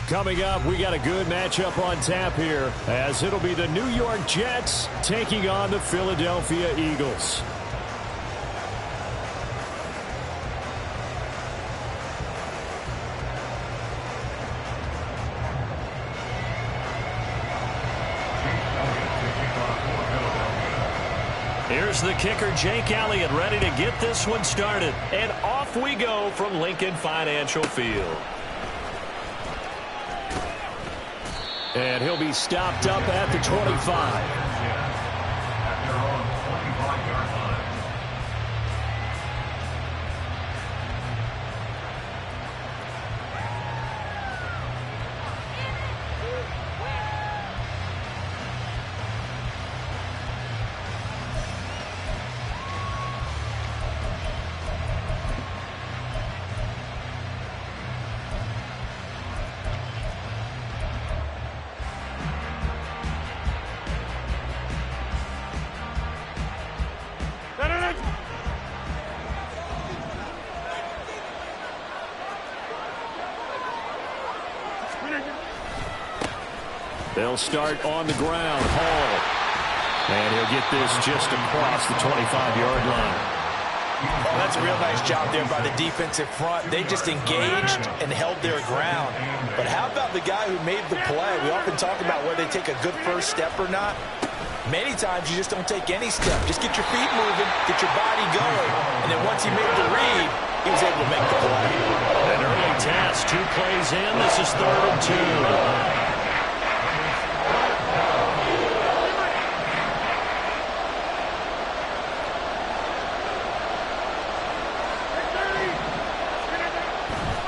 Coming up, we got a good matchup on tap here, as it'll be the New York Jets taking on the Philadelphia Eagles. Here's the kicker, Jake Elliott, ready to get this one started. And off we go from Lincoln Financial Field. And he'll be stopped up at the 25. They'll start on the ground. Hall. And he'll get this just across the 25-yard line. Well, that's a real nice job there by the defensive front. They just engaged and held their ground. But how about the guy who made the play? We often talk about whether they take a good first step or not. Many times you just don't take any step. Just get your feet moving, get your body going. And then once he made the read, he was able to make the play. An early task, 2 plays in. This is 3rd and 2.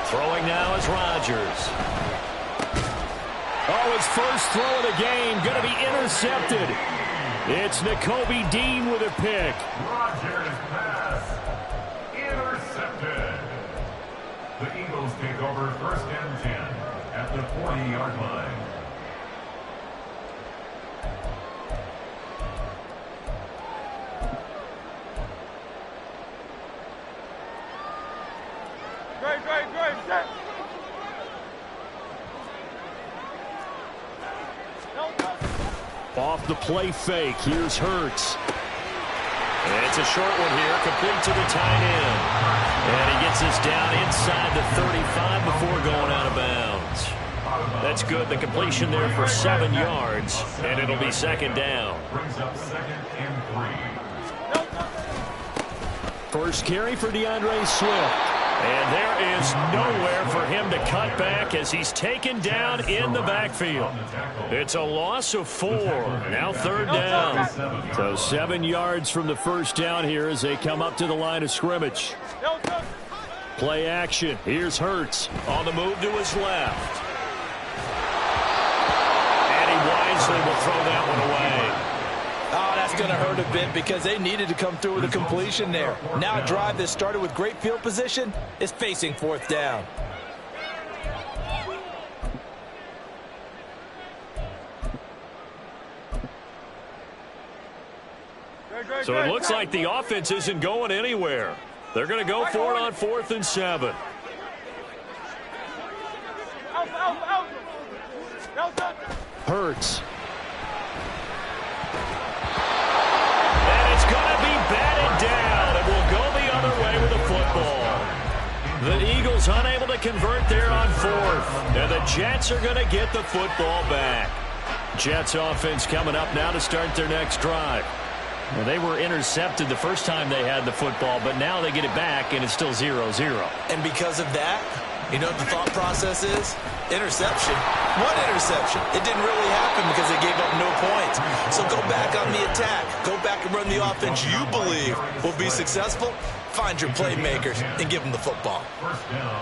Throwing now is Rodgers. Oh, his first throw of the game going to be intercepted. It's Nakobe Dean with a pick. Rodgers pass intercepted. The Eagles take over 1st and 10 at the 40-yard line. Off the play fake, here's Hurts. And it's a short one here, complete to the tight end. And he gets this down inside the 35 before going out of bounds. That's good, the completion there for 7 yards, and it'll be 2nd down. Brings up 2nd and 3. First carry for DeAndre Swift. And there is nowhere for him to cut back as he's taken down in the backfield. It's a loss of 4. Now 3rd down. So 7 yards from the first down here as they come up to the line of scrimmage. Play action. Here's Hurts on the move to his left. And he wisely will throw that one away. Oh, that's going to hurt a bit because they needed to come through with a completion there. Now a drive that started with great field position is facing 4th down. So it looks like the offense isn't going anywhere. They're going to go for it on 4th and 7. Hurts. Down, and will go the other way with the football. The Eagles unable to convert there on 4th, and the Jets are going to get the football back. Jets offense coming up now to start their next drive. Well, they were intercepted the first time they had the football, but now they get it back, and it's still 0-0. And because of that, you know what the thought process is? Interception. One interception. It didn't really happen because they gave up no points. So go back on the attack. Go back and run the offense you believe will be successful. Find your playmakers and give them the football.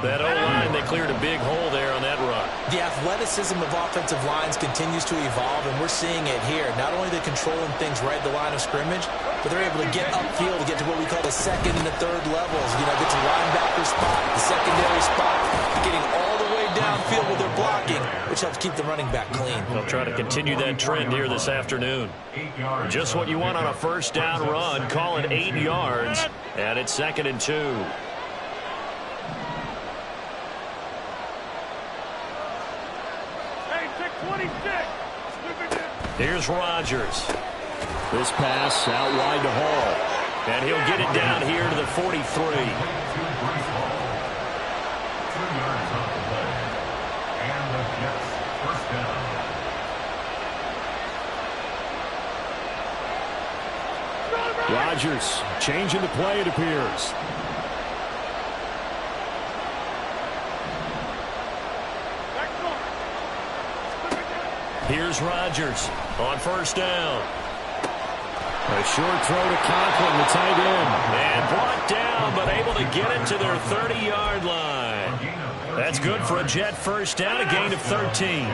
That O-line, they cleared a big hole there on that run. The athleticism of offensive lines continues to evolve, and we're seeing it here. Not only are they controlling things right at the line of scrimmage, but they're able to get upfield to get to what we call the 2nd and the 3rd levels. You know, get to linebacker spot, the secondary spot, getting all the way downfield with their blocking, which helps keep the running back clean. They'll try to continue that trend here this afternoon. Just what you want on a first down run. Call it 8 yards, and it's 2nd and 2. Here's Rodgers. This pass out wide to Hall. And he'll get it down here to the 43. 2 yards on the play. And the Jets first down. Rodgers changing the play, it appears. Here's Rodgers on first down. A short throw to Conklin, the tight end. And brought down, but able to get it to their 30-yard line. That's good for a Jet first down, a gain of 13.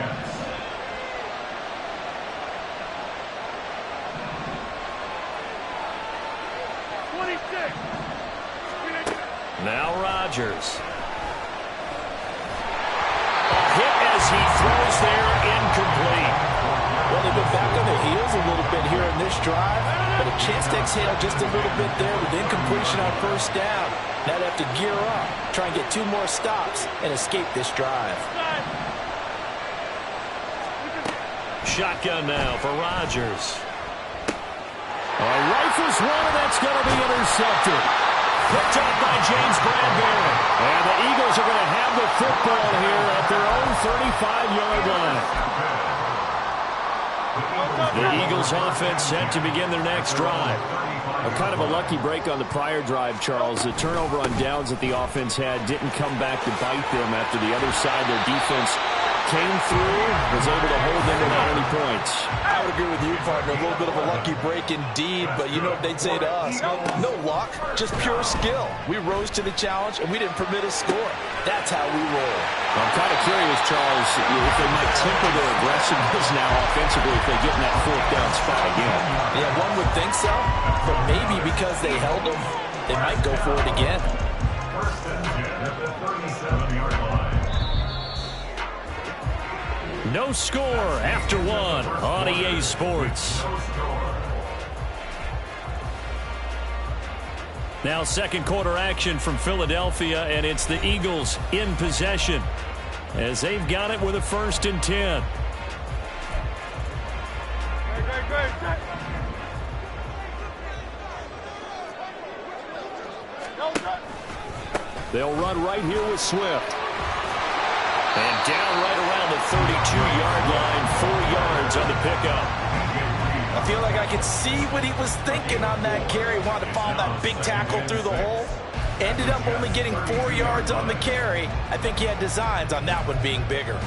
Now Rodgers. A hit as he throws there, incomplete. Well, they've been back on their heels a little bit here in this drive, but a chance to exhale just a little bit there with incompletion on first down. Now they have to gear up, try and get 2 more stops, and escape this drive. Shotgun now for Rodgers. Rifles one, and that's going to be intercepted. Picked up by James Bradbury. And the Eagles are going to have the football here at their own 35-yard line. The Eagles offense set to begin their next drive. Kind of a lucky break on the prior drive, Charles. The turnover on downs that the offense had didn't come back to bite them after the other side. Their defense came through, was able to hold them without any points. I would agree with you, partner. A little bit of a lucky break indeed, but you know what they'd say to us? No luck, just pure skill. We rose to the challenge, and we didn't permit a score. That's how we roll. I'm kind of curious, Charles, if they might temper their aggressiveness now offensively if they get in that 4th down spot again. Yeah, one would think so, but maybe because they held them, they might go for it again. First and 10 at the 37-yard line. No score after 1 on EA Sports. Now second quarter action from Philadelphia, and it's the Eagles in possession as they've got it with a 1st and 10. They'll run right here with Swift. And down right around the 32-yard line, 4 yards on the pickup. I feel like I could see what he was thinking on that carry. Wanted to follow that big tackle through the hole. Ended up only getting 4 yards on the carry. I think he had designs on that one being bigger.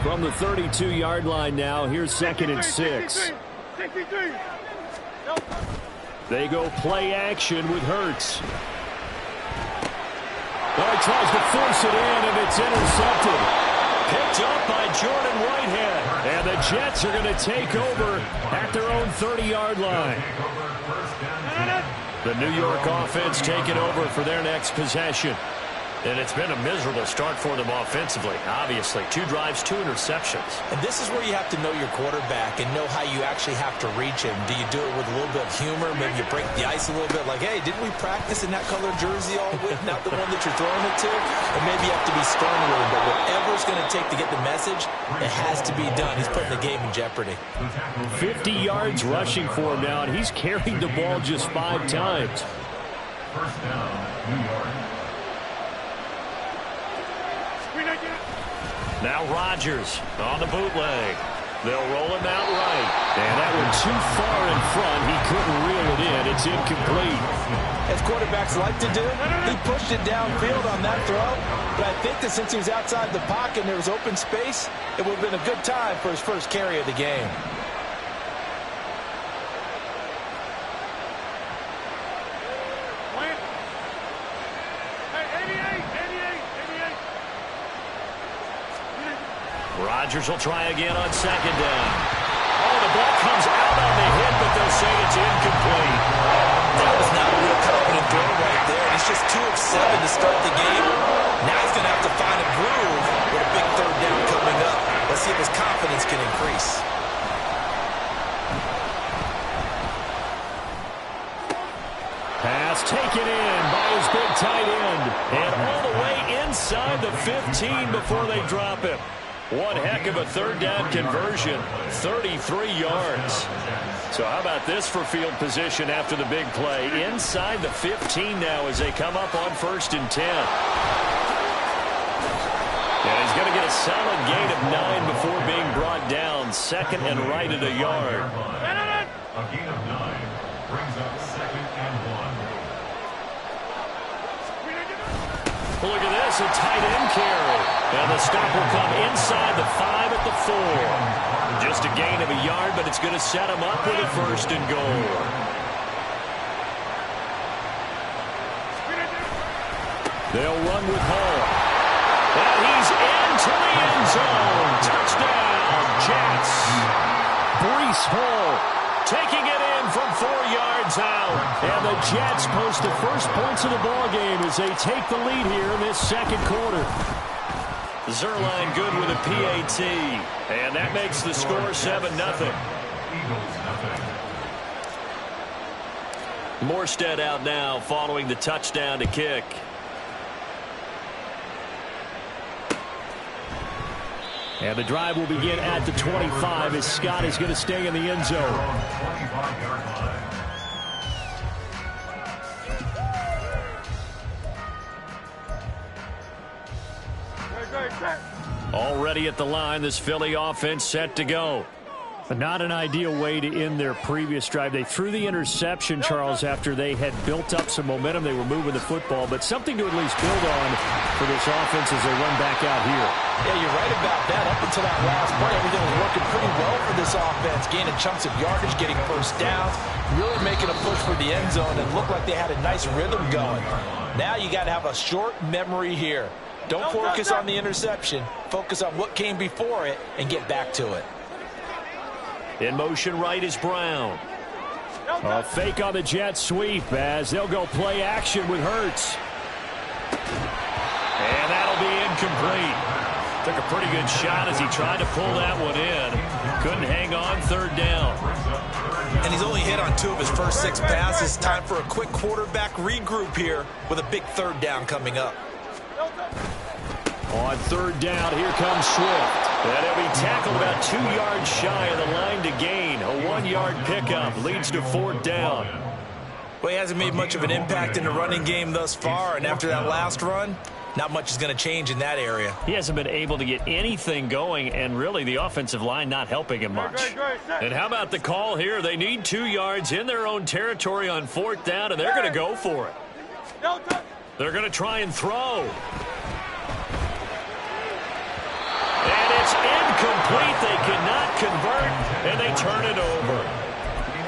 From the 32-yard line now, here's 2nd and 6. They go play action with Hurts. Well, he tries to force it in, and it's intercepted. Picked up by Jordan Whitehead. And the Jets are going to take over at their own 30-yard line. The New York offense taking over for their next possession. And it's been a miserable start for them offensively, obviously. 2 drives, 2 interceptions. And this is where you have to know your quarterback and know how you actually have to reach him. Do you do it with a little bit of humor? Maybe you break the ice a little bit, like, hey, didn't we practice in that color jersey all week, not the one that you're throwing it to? And maybe you have to be stern with him, but whatever it's going to take to get the message, it has to be done. He's putting the game in jeopardy. 50 yards rushing for him now, and he's carried the ball just 5 times. First down, New York. Now Rodgers on the bootleg. They'll roll him out right. And that one too far in front. He couldn't reel it in. It's incomplete. As quarterbacks like to do, he pushed it downfield on that throw. But I think that since he was outside the pocket and there was open space, it would have been a good time for his first carry of the game. Rodgers will try again on 2nd down. Oh, the ball comes out on the hit, but they'll say it's incomplete. That was not a real confident throw right there. He's just 2 of 7 to start the game. Now he's going to have to find a groove with a big 3rd down coming up. Let's see if his confidence can increase. Pass taken in by his big tight end. And all the way inside the 15 before they drop him. One heck of a third down conversion, 33 yards. So how about this for field position after the big play? Inside the 15 now as they come up on 1st and 10. And he's going to get a solid gain of 9 before being brought down. 2nd and right at a yard. A gain of 9 brings up 2nd and 1. Well, look at this, a tight end carry. And the stop will come inside the 5 at the 4. Just a gain of a yard, but it's going to set him up with a 1st and goal. They'll run with Hall. And he's into the end zone. Touchdown, Jets. Breece Hall taking it in from 4 yards out. And the Jets post the first points of the ballgame as they take the lead here in this 2nd quarter. Zuerlein good with a PAT. And that makes the score 7-0. Morstead out now following the touchdown to kick. And the drive will begin at the 25 as Scott is going to stay in the end zone. Already at the line, this Philly offense set to go. But not an ideal way to end their previous drive. They threw the interception, Charles, after they had built up some momentum. They were moving the football, but something to at least build on for this offense as they run back out here. Yeah, you're right about that. Up until that last play, everything was working pretty well for this offense. Gaining chunks of yardage, getting first downs, really making a push for the end zone, and looked like they had a nice rhythm going. Now you got to have a short memory here. Don't focus on the interception. Focus on what came before it and get back to it. In motion right is Brown. A fake on the jet sweep as they'll go play action with Hurts. And that'll be incomplete. Took a pretty good shot as he tried to pull that one in. Couldn't hang on, 3rd down. And he's only hit on 2 of his first 6 passes. Time for a quick quarterback regroup here with a big 3rd down coming up. On 3rd down, here comes Swift. And he'll be tackled about 2 yards shy of the line to gain. A 1-yard pickup leads to 4th down. Well, he hasn't made much of an impact in the running game thus far, and after that last run, not much is going to change in that area. He hasn't been able to get anything going, and really the offensive line not helping him much. And how about the call here? They need 2 yards in their own territory on 4th down, and they're going to go for it. They're going to try and throw. And it's incomplete. They cannot convert, and they turn it over.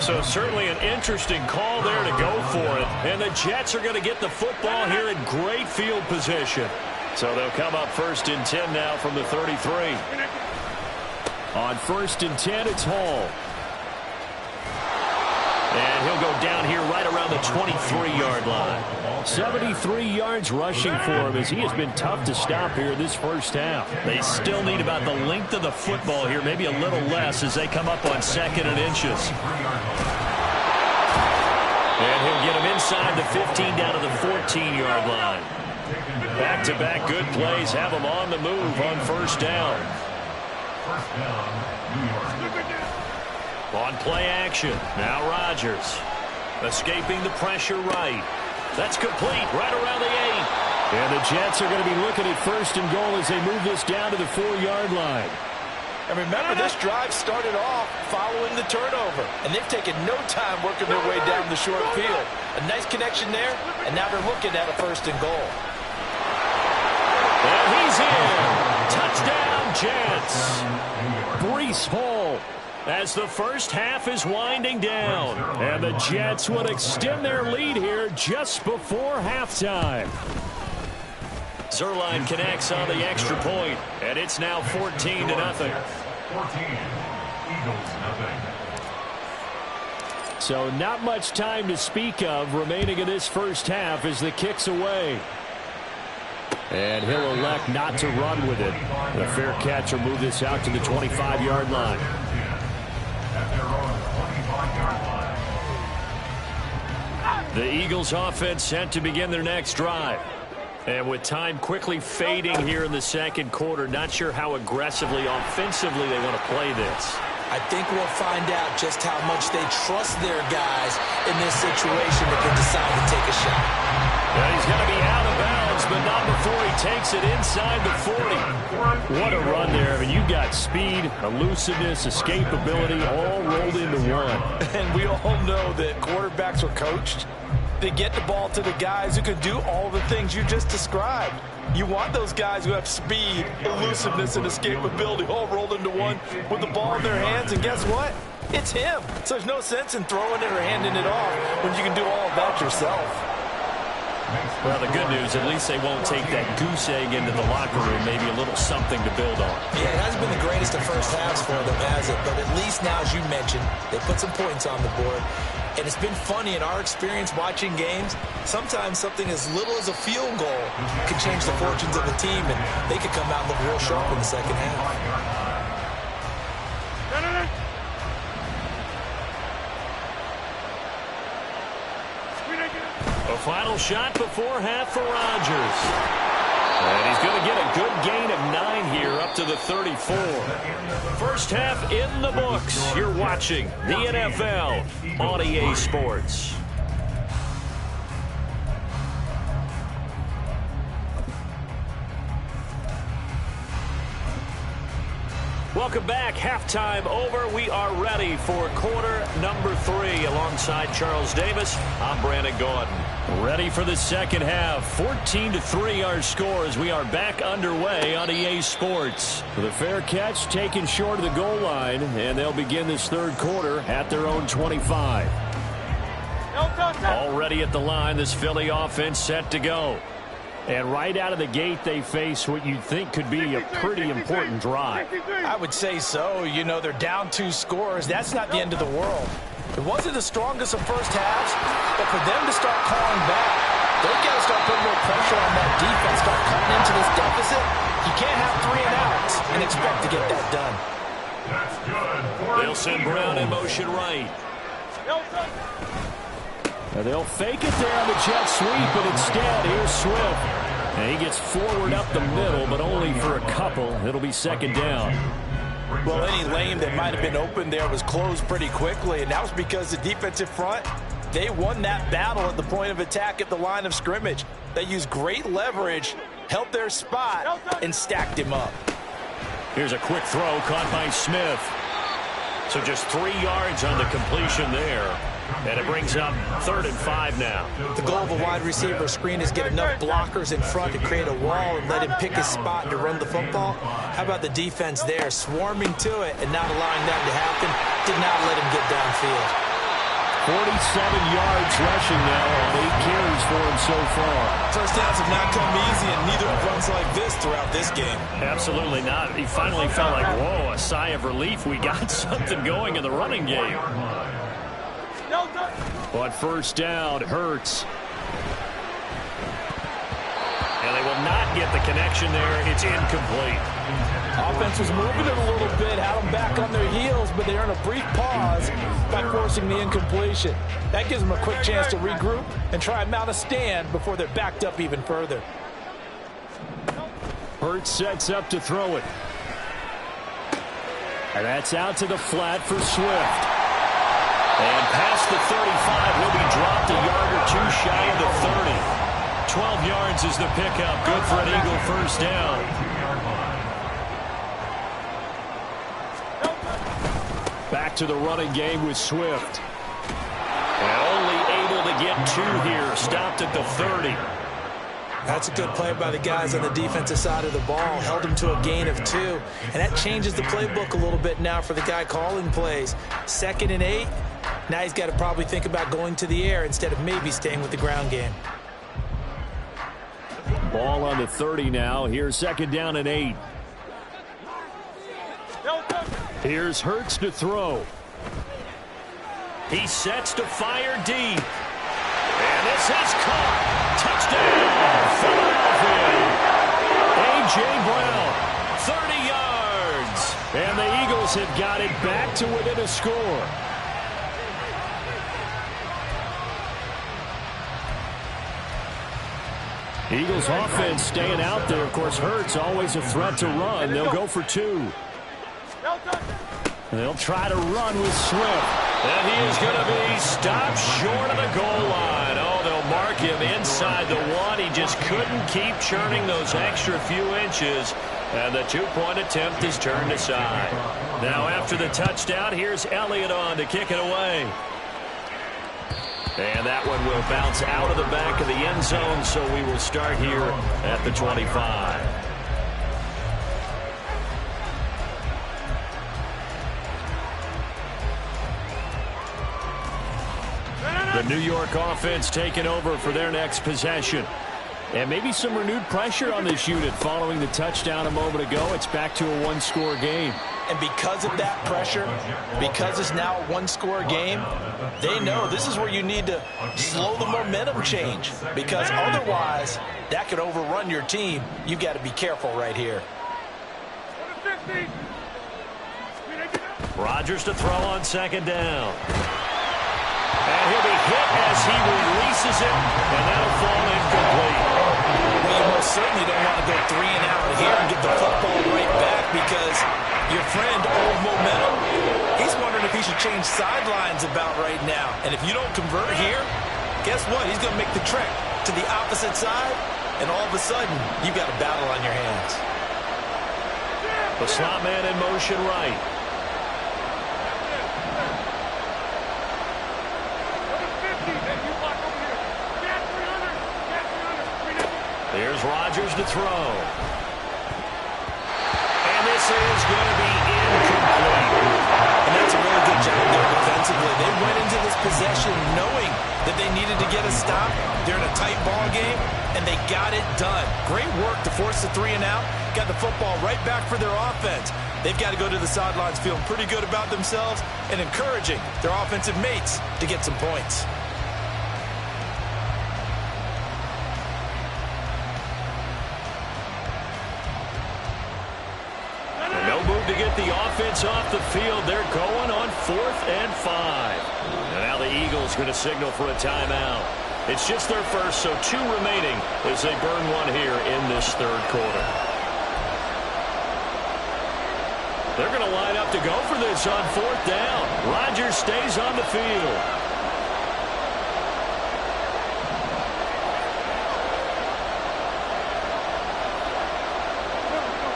So certainly an interesting call there to go for it. And the Jets are going to get the football here in great field position. So they'll come up 1st and 10 now from the 33. On 1st and 10, it's Hall. And he'll go down here right around the 23-yard line. 73 yards rushing for him as he has been tough to stop here this first half. They still need about the length of the football here, maybe a little less as they come up on 2nd and inches. And he'll get him inside the 15 down to the 14-yard line. Back-to-back good plays have him on the move on 1st down. On play action, now Rodgers. Escaping the pressure right. That's complete right around the 8. And the Jets are going to be looking at 1st and goal as they move this down to the 4-yard line. And remember, this drive started off following the turnover, and they've taken no time working their way down the short field. A nice connection there, and now they're looking at a 1st and goal. And he's in. Touchdown, Jets. Breece Hall. As the first half is winding down. And the Jets would extend their lead here just before halftime. Zuerlein connects on the extra point, and it's now 14-0. 14, Eagles 0. So not much time to speak of remaining in this first half as the kick's away. And he'll elect not to run with it. The fair catch will move this out to the 25-yard line. The Eagles offense set to begin their next drive. And with time quickly fading here in the second quarter, not sure how aggressively, offensively they want to play this. I think we'll find out just how much they trust their guys in this situation if they decide to take a shot. Yeah, he's going to be out of bounds, but not before he takes it inside the 40. What a run there. I mean, you've got speed, elusiveness, escapability all rolled into one. And we all know that quarterbacks are coached. They get the ball to the guys who can do all the things you just described. You want those guys who have speed, elusiveness, and escapability all rolled into one with the ball in their hands. And guess what? It's him. So there's no sense in throwing it or handing it off when you can do all of that yourself. Well, the good news, at least they won't take that goose egg into the locker room, maybe a little something to build on. Yeah, it hasn't been the greatest of first halves for them, has it? But at least now, as you mentioned, they put some points on the board. And it's been funny in our experience watching games. Sometimes something as little as a field goal can change the fortunes of a team, and they could come out and look real sharp in the second half. A final shot before half for Rodgers. And he's going to get a good gain of 9 here up to the 34. First half in the books. You're watching the NFL on EA Sports. Welcome back. Halftime over. We are ready for quarter number 3. Alongside Charles Davis, I'm Brandon Gaudin. Ready for the second half. 14-3 our score as we are back underway on EA Sports. With a fair catch taken short of the goal line, and they'll begin this third quarter at their own 25. Already at the line, this Philly offense set to go. And right out of the gate, they face what you'd think could be a pretty important drive. I would say so. You know, they're down 2 scores. That's not the end of the world. It wasn't the strongest of first halves, but for them to start calling back, they've got to start putting more pressure on that defense, start cutting into this deficit. You can't have 3 and outs and expect to get that done. They'll send Brown in motion right. Now they'll fake it there on the jet sweep, but instead, here's Swift. And he gets forward up the middle, but only for a couple. It'll be second down. Well, any lane that might have been open there was closed pretty quickly, and that was because the defensive front, they won that battle at the point of attack at the line of scrimmage. They used great leverage, held their spot, and stacked him up. Here's a quick throw caught by Smith. So just 3 yards on the completion there. And it brings up 3rd and 5 now. The goal of a wide receiver screen is get enough blockers in front to create a wall and let him pick his spot to run the football. How about the defense there, swarming to it and not allowing that to happen? Did not let him get downfield. 47 yards rushing now on 8 carries for him so far. First downs have not come easy, and neither have runs like this throughout this game. Absolutely not. He finally felt like, whoa, a sigh of relief. We got something going in the running game. But first down, Hurts. And they will not get the connection there. It's incomplete. Offense was moving it a little bit, had them back on their heels, but they earned a brief pause by forcing the incompletion. That gives them a quick chance to regroup and try and mount a stand before they're backed up even further. Hurts sets up to throw it. And that's out to the flat for Swift. And past the 35, will be dropped a yard or 2 shy of the 30. 12 yards is the pickup. Good for an Eagle first down. Back to the running game with Swift. And only able to get 2 here. Stopped at the 30. That's a good play by the guys on the defensive side of the ball. Held him to a gain of 2. And that changes the playbook a little bit now for the guy calling plays. 2nd and 8. Now he's got to probably think about going to the air instead of maybe staying with the ground game. Ball on the 30 now. Here's 2nd down and 8. Here's Hurts to throw. He sets to fire deep. And this is caught. Touchdown, Philadelphia. A.J. Brown, 30 yards. And the Eagles have got it back to within a score. Eagles offense staying out there. Of course, Hurts always a threat to run. They'll go for 2. They'll try to run with Swift. And he is going to be stopped short of the goal line. Oh, they'll mark him inside the 1. He just couldn't keep churning those extra few inches. And the 2-point attempt is turned aside. Now after the touchdown, here's Elliott on to kick it away. And that one will bounce out of the back of the end zone, so we will start here at the 25. The New York offense taking over for their next possession. And maybe some renewed pressure on this unit following the touchdown a moment ago. It's back to a 1-score game. And because of that pressure, because it's now a 1-score game, they know this is where you need to slow the momentum change. Because otherwise, that could overrun your team. You've got to be careful right here. Rodgers to throw on 2nd down. And he'll be hit as he releases it, and that'll fall incomplete. Well, you most certainly don't want to go 3 and out here and get the football right back, because your friend, Old Momentum, he's wondering if he should change sidelines about right now. And if you don't convert here, guess what? He's going to make the trek to the opposite side, and all of a sudden, you've got a battle on your hands. The slot man in motion right. Here's Rodgers to throw. And this is going to be incomplete. And that's a really good job there defensively. They went into this possession knowing that they needed to get a stop. They're in a tight ball game, and they got it done. Great work to force the 3 and out. Got the football right back for their offense. They've got to go to the sidelines feeling pretty good about themselves and encouraging their offensive mates to get some points. To get the offense off the field, they're going on 4th and 5. And now the Eagles going to signal for a timeout. It's just their first, so 2 remaining as they burn 1 here in this 3rd quarter. They're going to line up to go for this on 4th down. Rodgers stays on the field.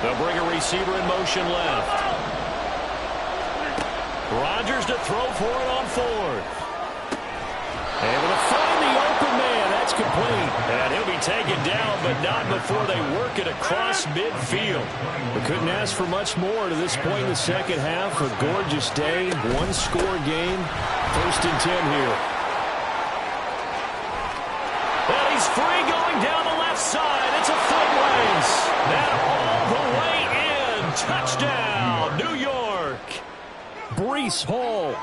They'll bring a receiver in motion left. Rodgers to throw for it on 4th. Able to find the open man. That's complete. And he'll be taken down, but not before they work it across midfield. We couldn't ask for much more to this point in the second half. A gorgeous day, 1-score game. 1st and 10 here. And he's free going down the left side. It's a foot race. Now all the way in. Touchdown, New York. Breece Hall,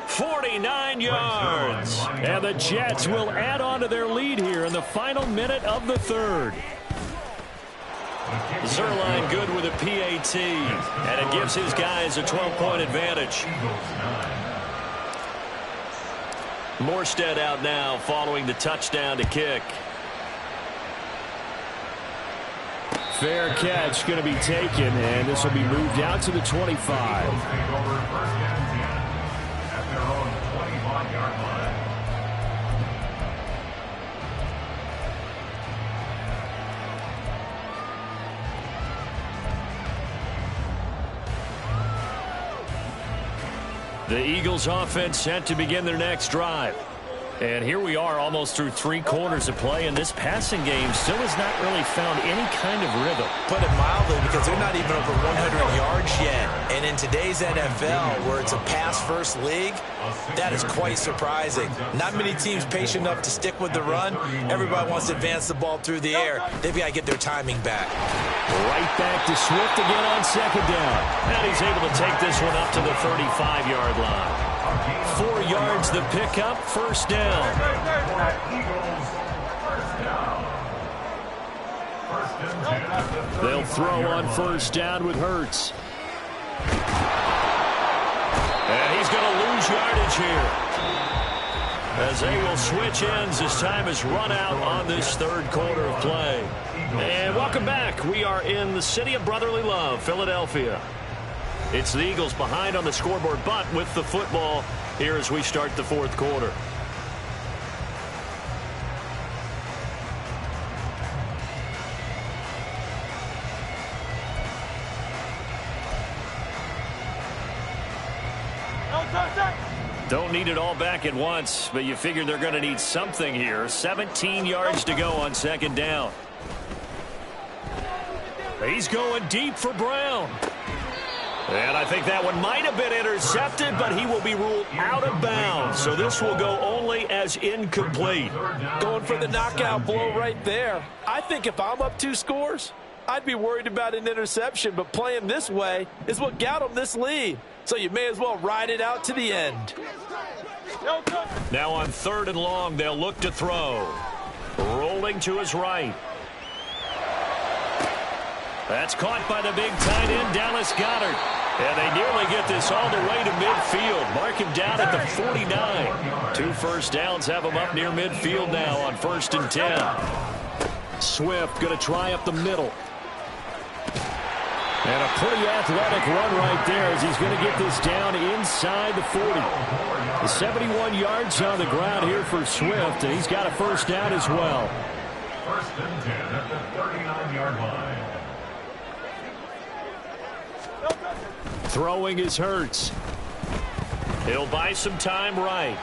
49 yards. And the Jets will add on to their lead here in the final minute of the 3rd. Zuerlein good with a PAT, and it gives his guys a 12-point advantage. Morstead out now following the touchdown to kick. Fair catch going to be taken, and this will be moved out to the 25. The Eagles offense set to begin their next drive. And here we are almost through 3 quarters of play, and this passing game still has not really found any kind of rhythm. Put it mildly, because they're not even over 100 yards yet. And in today's NFL, where it's a pass-first league, that is quite surprising. Not many teams patient enough to stick with the run. Everybody wants to advance the ball through the air. They've got to get their timing back. Right back to Swift again on 2nd down. And he's able to take this one up to the 35-yard line. 4 yards the pickup, 1st down. They'll throw on 1st down with Hurts. And he's going to lose yardage here. as they will switch ends as time has run out on this third quarter of play. And welcome back. We are in the city of brotherly love, Philadelphia. It's the Eagles behind on the scoreboard, but with the football here as we start the fourth quarter. Don't need it all back at once, but you figure they're going to need something here. 17 yards to go on second down. He's going deep for Brown. And I think that one might have been intercepted, but he will be ruled out of bounds. So this will go only as incomplete. Going for the knockout blow right there. I think if I'm up 2 scores, I'd be worried about an interception, but playing this way is what got them this lead. So you may as well ride it out to the end. Now on 3rd and long, they'll look to throw. Rolling to his right. That's caught by the big tight end, Dallas Goedert. And they nearly get this all the way to midfield. Mark him down at the 49. 2 first downs have him up near midfield now on 1st and 10. Swift going to try up the middle. And a pretty athletic run right there as he's going to get this down inside the 40. The 71 yards on the ground here for Swift, and he's got a first down as well. 1st and 10 at the 39-yard line. Throwing is Hurts. He'll buy some time right.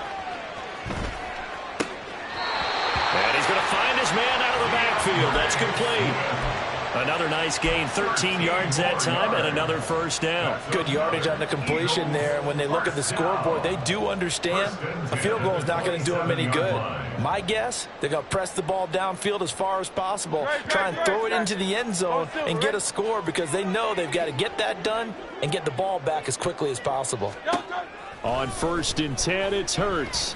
And he's going to find his man out of the backfield. That's complete. Another nice gain, 13 yards that time, and another first down. Good yardage on the completion there. When they look at the scoreboard, they do understand a field goal is not going to do them any good. My guess, they're going to press the ball downfield as far as possible, try and throw it into the end zone and get a score because they know they've got to get that done and get the ball back as quickly as possible. On 1st and 10, it's Hurts.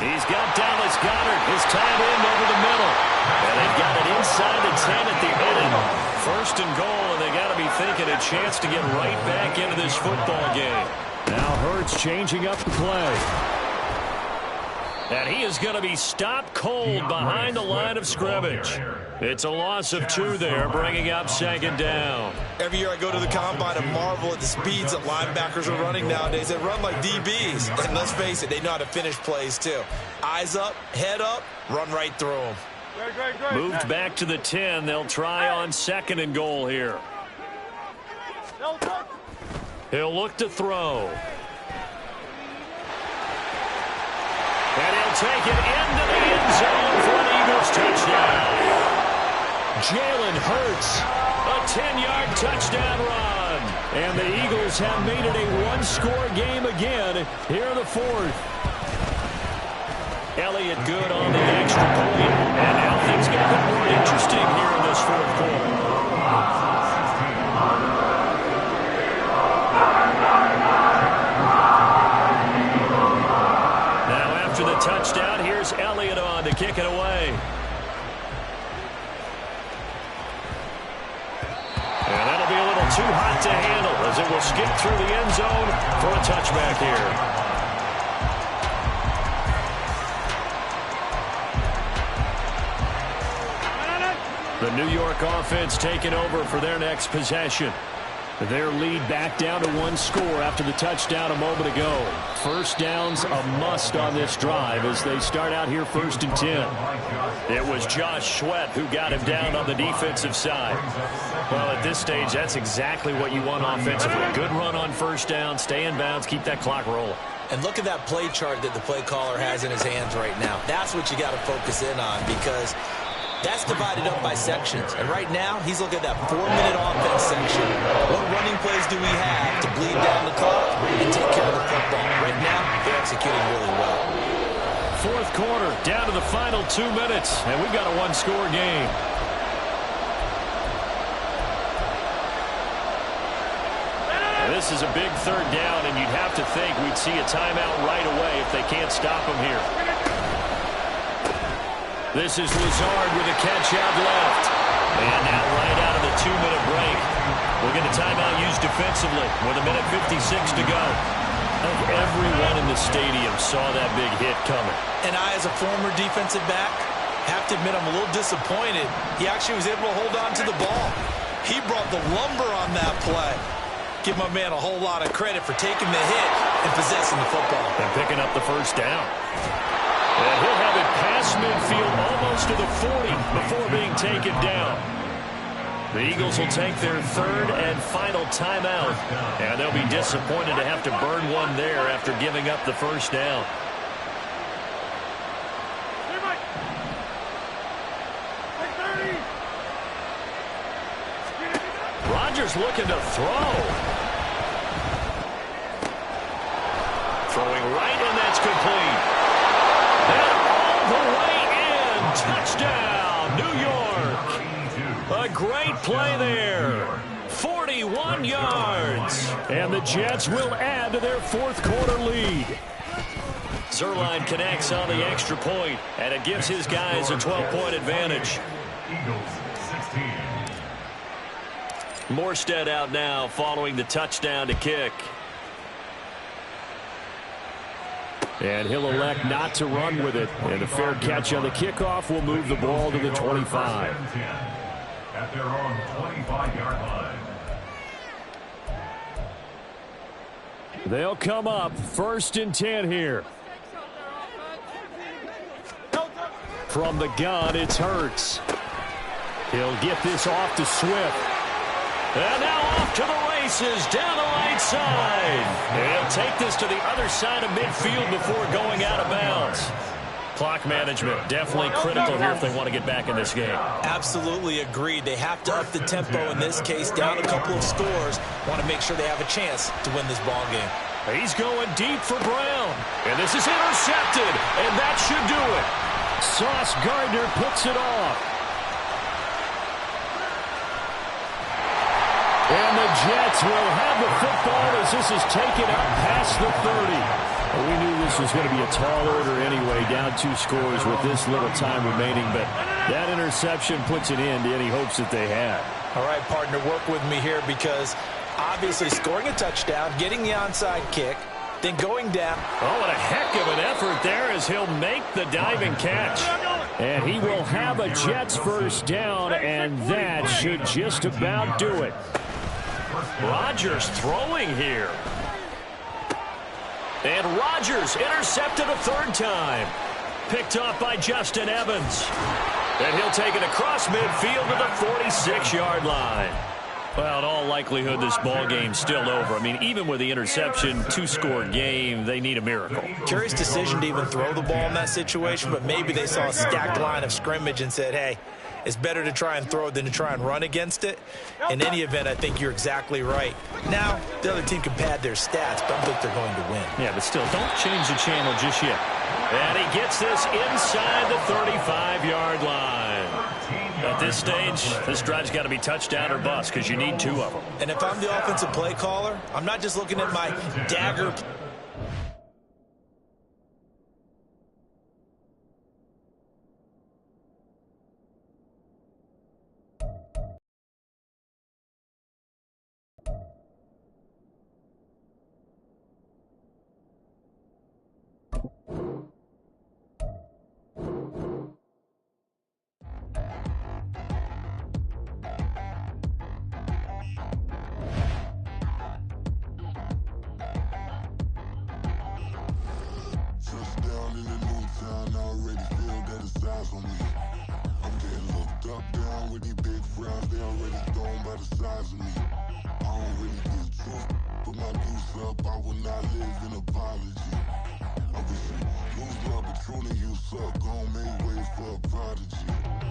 He's got Dallas Goedert, his tight end over the middle. And they've got it inside the 10 at the end. 1st and goal, and they got to be thinking a chance to get right back into this football game. Now Hurts changing up the play. And he is going to be stopped cold behind the line of scrimmage. It's a loss of 2 there, bringing up 2nd down. Every year I go to the combine and marvel at the speeds that linebackers are running nowadays. They run like DBs. And let's face it, they know how to finish plays too. Eyes up, head up, run right through them. Moved back to the 10. They'll try on 2nd and goal here. He'll look to throw. And he'll take it into the end zone for an Eagles touchdown. Jalen Hurts, a 10-yard touchdown run. And the Eagles have made it a one-score game again here in the 4th. Elliott good on the extra point. And now things get a bit more interesting here in this 4th quarter. The touchdown, here's Elliott on to kick it away. And that'll be a little too hot to handle as it will skip through the end zone for a touchback here. The New York offense taking over for their next possession. Their lead back down to 1 score after the touchdown a moment ago. First down's a must on this drive as they start out here 1st and 10. It was Josh Sweat who got him down on the defensive side. Well, at this stage, that's exactly what you want offensively. Good run on 1st down, stay in bounds, keep that clock rolling. And look at that play chart that the play caller has in his hands right now. That's what you got to focus in on because that's divided up by sections. And right now, he's looking at that 4-minute offense section. What running plays do we have to bleed down the clock and take care of the football? Right now, they're executing really well. 4th quarter, down to the final 2 minutes, and we've got a one-score game. Now, this is a big 3rd down, and you'd have to think we'd see a timeout right away if they can't stop him here. This is Lazard with a catch out left. And now right out of the 2-minute break, we'll get a timeout used defensively with 1:56 to go. of everyone in the stadium saw that big hit coming. And I, as a former defensive back, have to admit I'm a little disappointed. He actually was able to hold on to the ball. He brought the lumber on that play. Give my man a whole lot of credit for taking the hit and possessing the football. And picking up the first down. And he'll have it past midfield almost to the 40 before being taken down. The Eagles will take their third and final timeout. And they'll be disappointed to have to burn one there after giving up the first down. Rodgers looking to throw. Throwing right, and that's complete. And all the way in. Touchdown, New York. A great play there. 41 yards. And the Jets will add to their fourth quarter lead. Zuerlein connects on the extra point, and it gives his guys a 12-point advantage. Eagles 16. Morstead out now following the touchdown to kick. And he'll elect not to run with it. And a fair catch on the kickoff will move the ball to the 25. At their own 25-yard line. They'll come up 1st and 10 here. From the gun, it's Hurts. He'll get this off to Swift. And now off to the races down the right side. And he'll take this to the other side of midfield before going out of bounds. Clock management definitely critical here if they want to get back in this game. Absolutely agreed. They have to up the tempo in this case, down a couple of scores. Want to make sure they have a chance to win this ball game. He's going deep for Brown. And this is intercepted. And that should do it. Sauce Gardner puts it off. And the Jets will have the football as this is taken up past the 30. Well, we knew this was going to be a tall order anyway, down 2 scores with this little time remaining. But that interception puts an end to any hopes that they had. All right, partner, work with me here because obviously scoring a touchdown, getting the onside kick, then going down. Oh, what a heck of an effort there as he'll make the diving catch. And he will have a Jets first down, and that should just about do it. Rodgers throwing here. And Rodgers intercepted a 3rd time. Picked off by Justin Evans. And he'll take it across midfield to the 46-yard line. Well, in all likelihood, this ball game's still over. I mean, even with the interception, 2-score game, they need a miracle. Curious decision to even throw the ball in that situation, but maybe they saw a stacked line of scrimmage and said, hey, it's better to try and throw it than to try and run against it. In any event, I think you're exactly right. Now, the other team can pad their stats, but I don't think they're going to win. Yeah, but still, don't change the channel just yet. And he gets this inside the 35-yard line. At this stage, this drive's got to be touchdown or bust because you need 2 of them. And if I'm the offensive play caller, I'm not just looking at my dagger.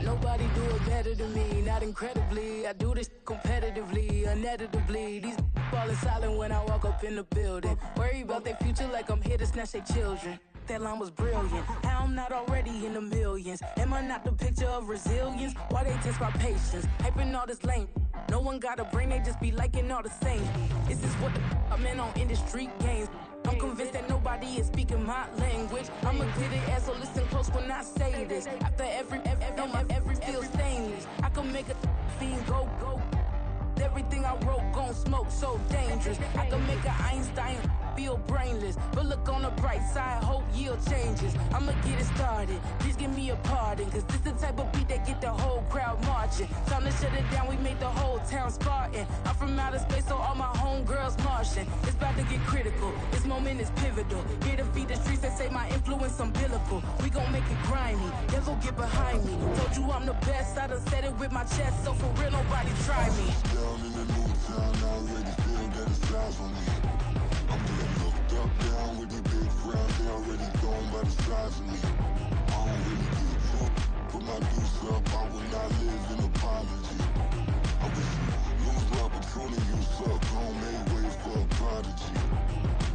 Nobody do it better than me, not incredibly. I do this competitively, uneditably. These falling silent when I walk up in the building. Worry about their future like I'm here to snatch their children. That line was brilliant. How I'm not already in the millions. Am I not the picture of resilience? Why they test my patience? Hyping all this lame. No one got a brain, they just be liking all the same. This is what the I'm in on industry games. I'm convinced that nobody is speaking my language. I'm a good ass, so listen close when I say this. After every feel stainless. I can make a fiend go. Everything I wrote gon' smoke so dangerous. I can make an Einstein feel brainless, but look on the bright side, hope yield changes. I'ma get it started, please give me a pardon, cause this the type of beat that get the whole crowd marching. Time to shut it down, we made the whole town Spartan. I'm from outer space, so all my homegirls Martian. It's about to get critical, this moment is pivotal. Here to feed the streets that say my influence umbilical. We gon' make it grimy, devil get behind me. Told you I'm the best, I done said it with my chest, so for real nobody try me. Down in the new town, I already feel that it's eyes on me. I'm getting looked up, down with the big crowd, they already gone by the size of me. I don't really give a fuck, put my deuce up, I will not live in apology. I wish you lose the opportunity, you suck, home made way for a prodigy.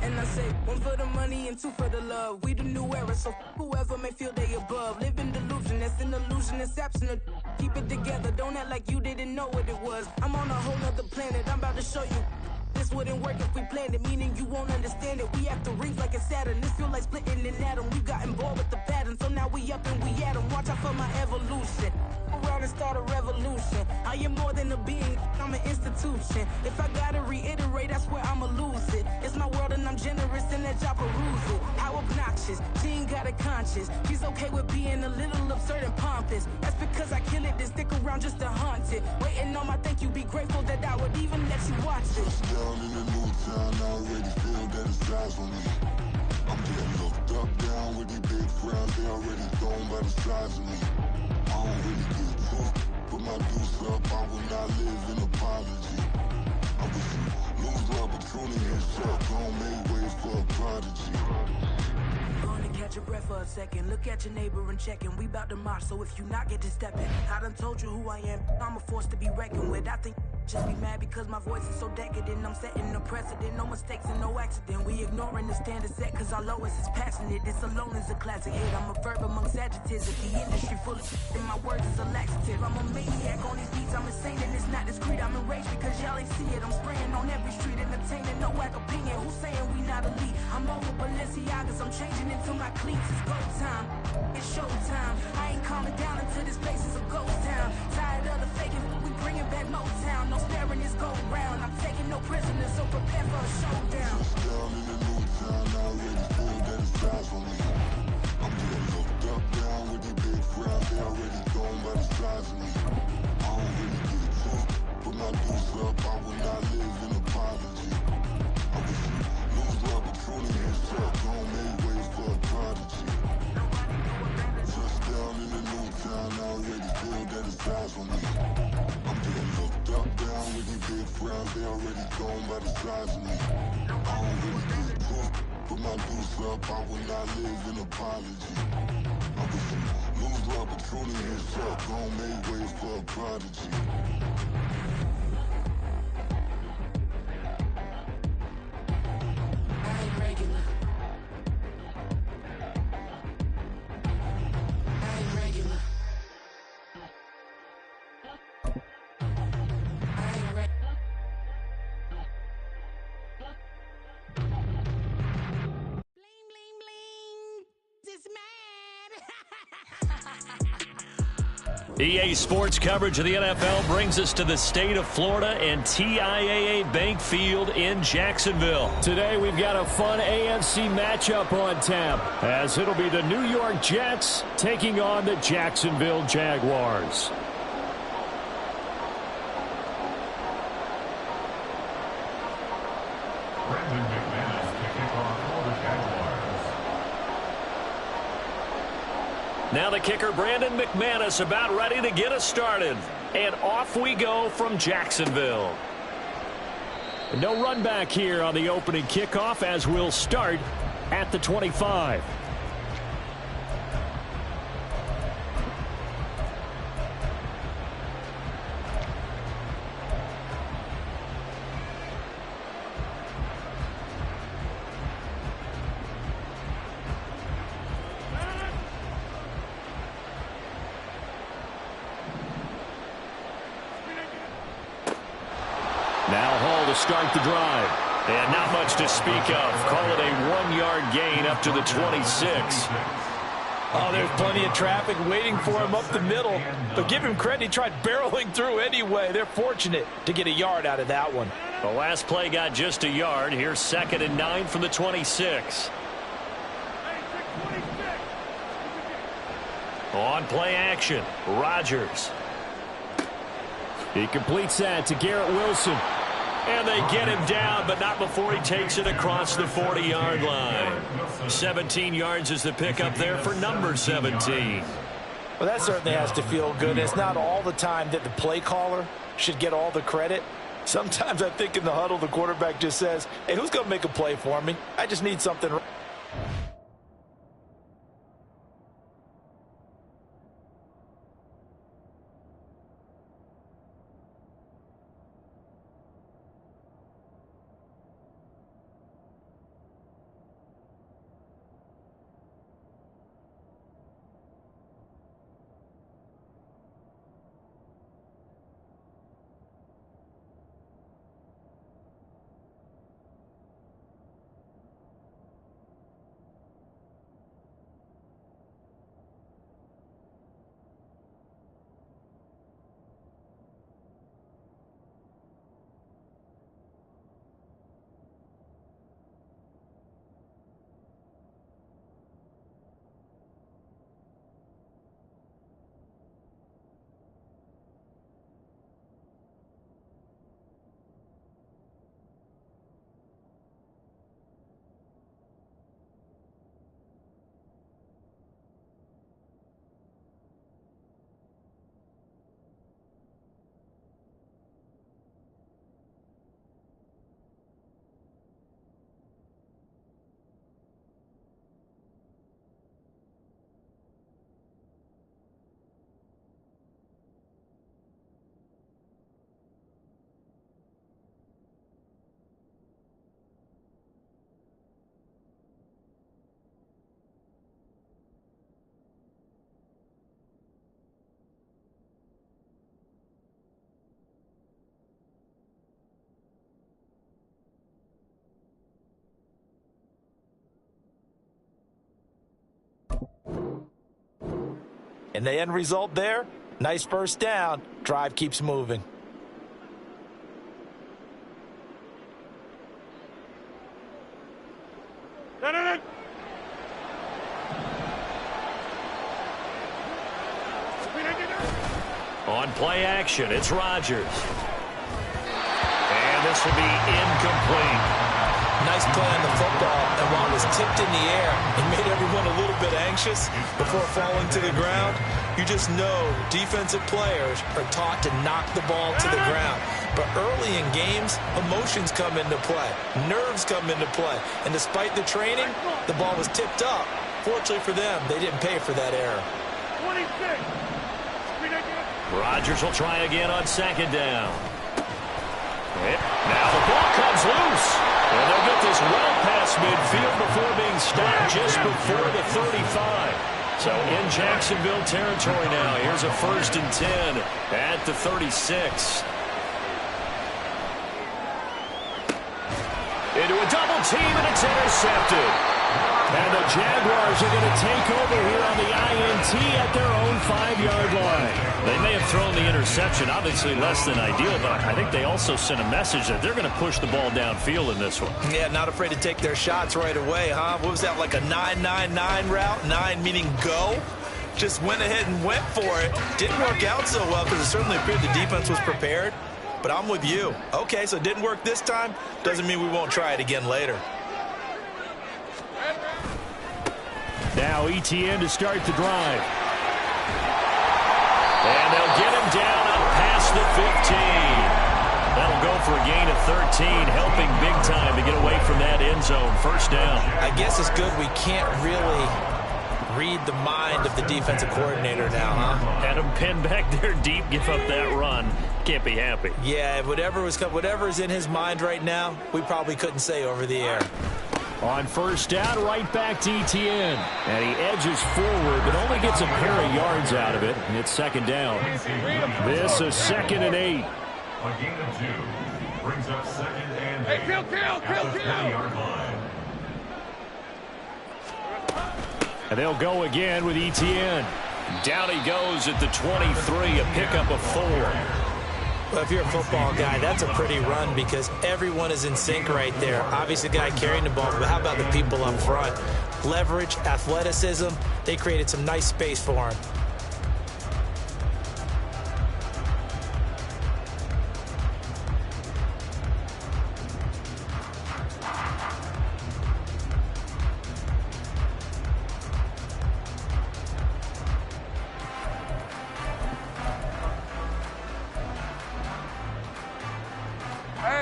And I say, one for the money and two for the love. We the new era, so whoever may feel they above. Live in delusion, that's an illusion, it's absent. Keep it together, don't act like you didn't know what it was. I'm on a whole nother planet, I'm about to show you. This wouldn't work if we planned it, meaning you won't understand it. We have to rings like a Saturn, this feel like splitting an atom. We got involved with the pattern, so now we up and we at 'em. Watch out for my evolution. Around and start a revolution. I am more than a being, I'm an institution. If I gotta reiterate, that's where I'ma lose it. It's my world and I'm generous and that y'all peruse it. How obnoxious, she ain't got a conscience. She's okay with being a little absurd and pompous. That's because I kill it, then stick around just to haunt it. Waiting on my thank you, be grateful that I would even let you watch it. Down in the new town, I already feel that it's eyes on me. I'm getting looked up, down with the big crowd, they already gone by the size of me. I don't really give a fuck, put my deuce up, I will not live in apology. I wish you lose the opportunity, you suck, home made way for a prodigy. Gonna catch your breath for a second. Look at your neighbor and check in. We bout to march, so if you not get to stepping, I done told you who I am. I'm a force to be reckoned with. I think just be mad because my voice is so decadent. I'm setting a precedent, no mistakes and no accident. We ignoring the standard set cause our lowest is passionate. This alone is a classic hit. I'm a verb amongst adjectives. If the industry full of shit, then my words is a laxative. I'm a maniac on these beats. I'm insane and it's not discreet. I'm enraged because y'all ain't see it. I'm spraying on every street, entertaining no whack opinion. Who's saying we not elite? I'm over Balenciagas. I'm changing into my cleats. It's go time. It's show time. I ain't calming down until this place is a ghost town. Tired of the faking. We bringing back Motown. No sparing this go round. I'm taking no prisoners, so prepare for a showdown. Down in the new town, I already feel that it's eyes on me. I'm getting looked up, down with the big crowd, they already gone by the size of me. I don't really give a fuck, put my deuce up, I will not live in apology. I wish you lose the opportunity, you suck, home made way for a prodigy. Just down in the new town, I already feel that it's eyes on me. I'm getting looked up, down with the big crowd, they already gone by the size of me. I don't really give a fuck, put my deuce up, I will not live in apology. I wish you lose the opportunity, you suck, home made way for a prodigy. I ain't regular. I ain't regular. I ain't regular. Bling, bling, bling. This mad. EA Sports coverage of the NFL brings us to the state of Florida and TIAA Bank Field in Jacksonville. Today we've got a fun AFC matchup on tap, as it'll be the New York Jets taking on the Jacksonville Jaguars. Brandon McManus to kick off for the Jaguars. Now the kicker, Brandon McManus, about ready to get us started. And off we go from Jacksonville. No run back here on the opening kickoff, as we'll start at the 25. Now Hall to start the drive. And not much to speak of. Call it a 1-yard gain up to the 26. Oh, there's plenty of traffic waiting for him up the middle. But give him credit, he tried barreling through anyway. They're fortunate to get a yard out of that one. The last play got just a yard. Here's 2nd and 9 from the 26. On play action, Rodgers. He completes that to Garrett Wilson. And they get him down, but not before he takes it across the 40-yard line. 17 yards is the pickup there for number 17. Well, that certainly has to feel good. It's not all the time that the play caller should get all the credit. Sometimes I think in the huddle, the quarterback just says, hey, who's going to make a play for me? I just need something. And the end result there, nice first down. Drive keeps moving. On play action, it's Rodgers. And this will be incomplete. Nice play on the football, and while it was tipped in the air, it made everyone a little bit anxious before falling to the ground. You just know defensive players are taught to knock the ball to the ground. But early in games, emotions come into play. Nerves come into play. And despite the training, the ball was tipped up. Fortunately for them, they didn't pay for that error. 26. Rodgers will try again on 2nd down. Now the ball comes loose. And they'll get this well past midfield before being stopped just before the 35. So in Jacksonville territory now. Here's a 1st and 10 at the 36. Into a double team, and it's intercepted. And the Jaguars are going to take over here on the INT at their own 5-yard line. They may have thrown the interception, obviously less than ideal, but I think they also sent a message that they're going to push the ball downfield in this one. Yeah, not afraid to take their shots right away, huh? What was that, like a 9-9-9 route? 9 meaning go? Just went ahead and went for it. Didn't work out so well because it certainly appeared the defense was prepared. But I'm with you. Okay, so it didn't work this time. Doesn't mean we won't try it again later. Now Etienne to start the drive. And they'll get him down up past the 15. That'll go for a gain of 13, helping big time to get away from that end zone. 1st down. I guess it's good we can't really read the mind of the defensive coordinator now, huh? Had him pinned back there deep, give up that run. Can't be happy. Yeah, whatever is in his mind right now, we probably couldn't say over the air. On 1st down, right back to Etienne. And he edges forward, but only gets a pair of yards out of it. And it's 2nd down. This is 2nd and 8. A gain of 2 brings up 2nd and 8 Kill. at the 20-yard line. And they'll go again with Etienne. Down he goes at the 23, a pickup of 4. Well, if you're a football guy, that's a pretty run because everyone is in sync right there. Obviously, the guy carrying the ball, but how about the people up front? Leverage, athleticism, they created some nice space for him.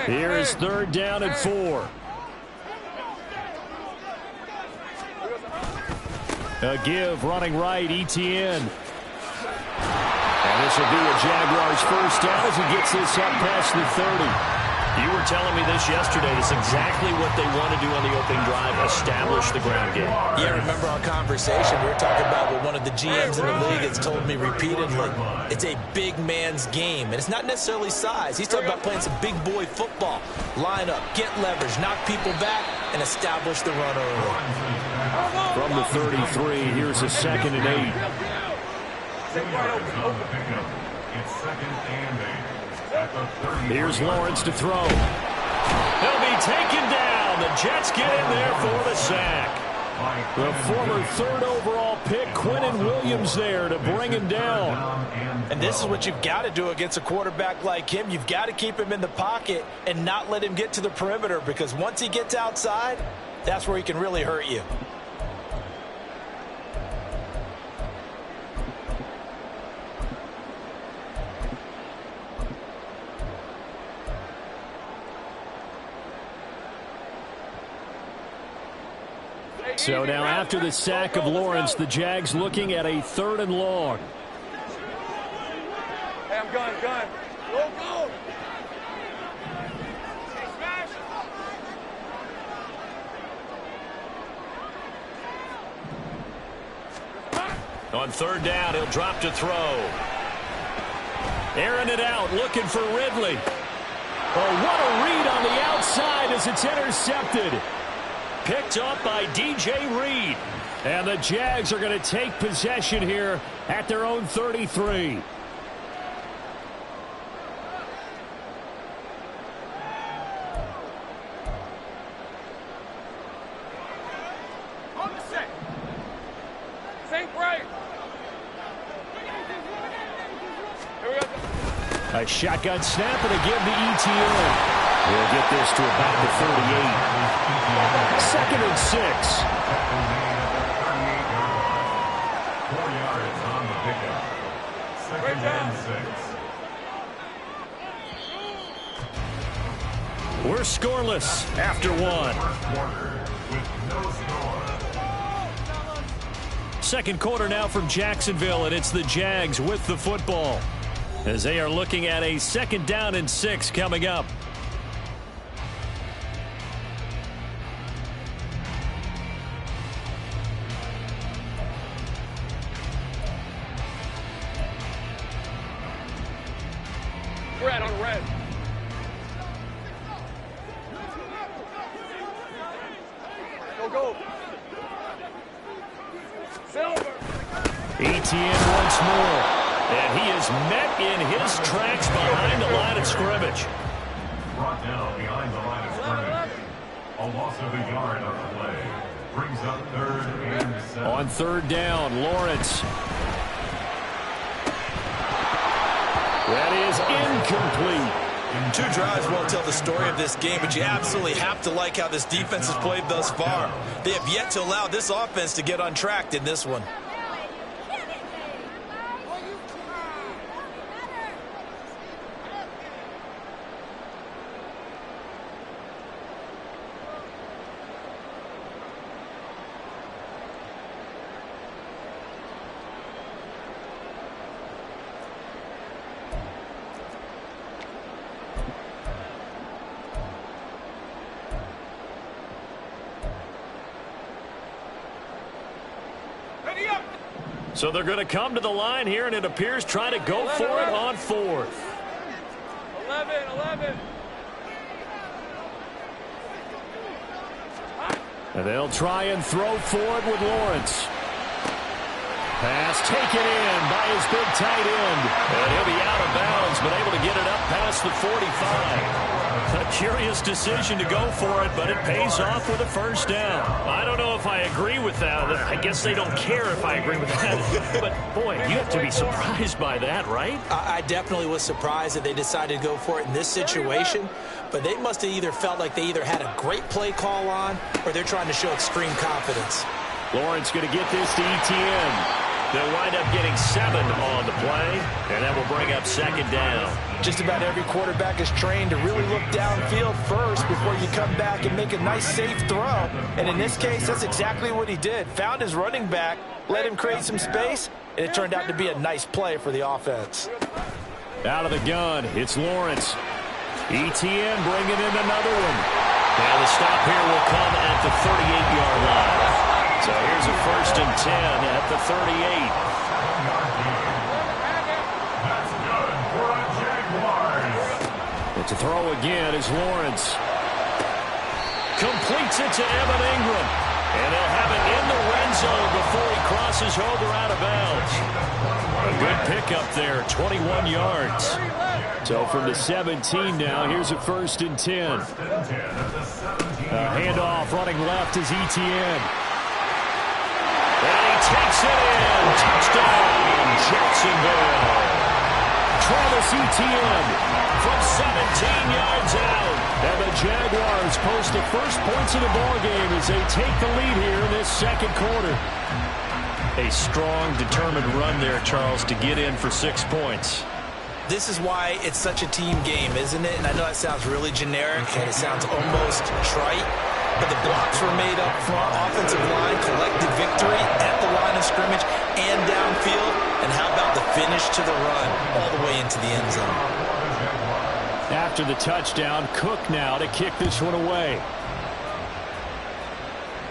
Here's third down and 4. A give running right, Etienne. And this will be a Jaguars first down as he gets this up past the 30. You were telling me this yesterday. That's exactly what they want to do on the opening drive, establish the ground game. Yeah, remember our conversation? We were talking about what one of the GMs in the league has told me repeatedly. It's a big man's game, and it's not necessarily size. He's talking about playing some big boy football. Line up, get leverage, knock people back, and establish the run early. From the 33, here's a 2nd and 8. It's 2nd and 8. Here's Lawrence to throw. He'll be taken down. The Jets get in there for the sack. The former 3rd overall pick, Quinnen Williams, there to bring him down. And this is what you've got to do against a quarterback like him. You've got to keep him in the pocket and not let him get to the perimeter, because once he gets outside, that's where he can really hurt you. So now after the sack of Lawrence, the Jags looking at a 3rd and long. Hey, I'm going. Go, go. On 3rd down, he'll drop to throw. Airing it out, looking for Ridley. Oh, what a read on the outside as it's intercepted. Picked up by DJ Reed. And the Jags are going to take possession here at their own 33. On the set. Think right. Here we go. A shotgun snap and a give to Etienne. We'll get this to about the 38. 2nd and 6. 4 yards on the pickup. 2nd and 6. We're scoreless after 1. Quarter with no score. Second quarter now from Jacksonville, and it's the Jags with the football as they are looking at a 2nd down and 6 coming up. Red on red. Go. Silver. Etienne once more. And he is met in his tracks behind the line of scrimmage. Brought down behind the line of scrimmage. A loss of a yard on the play. Brings up 3rd and 7. On 3rd down, Lawrence. That is incomplete. 2 drives won't tell the story of this game, but you absolutely have to like how this defense has played thus far. They have yet to allow this offense to get untracked in this one. So they're going to come to the line here, and it appears trying to go for it on 4th. 11. And they'll try and throw for it with Lawrence. Pass taken in by his big tight end. And he'll be out of bounds, but able to get it up past the 45. A curious decision to go for it, but it pays off with a first down. I don't know if I agree with that. I guess they don't care if I agree with that. But, boy, you have to be surprised by that, right? I definitely was surprised that they decided to go for it in this situation. But they must have either felt like they either had a great play call on or they're trying to show extreme confidence. Lawrence going to get this to Etienne. They'll wind up getting 7 on the play, and that will bring up second down. Just about every quarterback is trained to really look downfield first before you come back and make a nice, safe throw. And in this case, that's exactly what he did. Found his running back, let him create some space, and it turned out to be a nice play for the offense. Out of the gun, it's Lawrence. Etienne bringing in another one. And the stop here will come at the 38-yard line. So here's a 1st and 10 at the 38. That's good for a Jaguars. But to throw again is Lawrence. Completes it to Evan Ingram. And they'll have it in the red zone before he crosses over out of bounds. A good pickup there, 21 yards. So from the 17 now, here's a 1st and 10. A handoff running left is Etienne. And he takes it in. Touchdown, Jacksonville. Travis Etienne from 17 yards out. And the Jaguars post the first points of the ballgame as they take the lead here in this second quarter. A strong, determined run there, Charles, to get in for 6 points. This is why it's such a team game, isn't it? And I know that sounds really generic and it sounds almost trite, but the blocks were made up front, offensive line, collective victory at the line of scrimmage and downfield. And how about the finish to the run all the way into the end zone? After the touchdown, Cook now to kick this one away.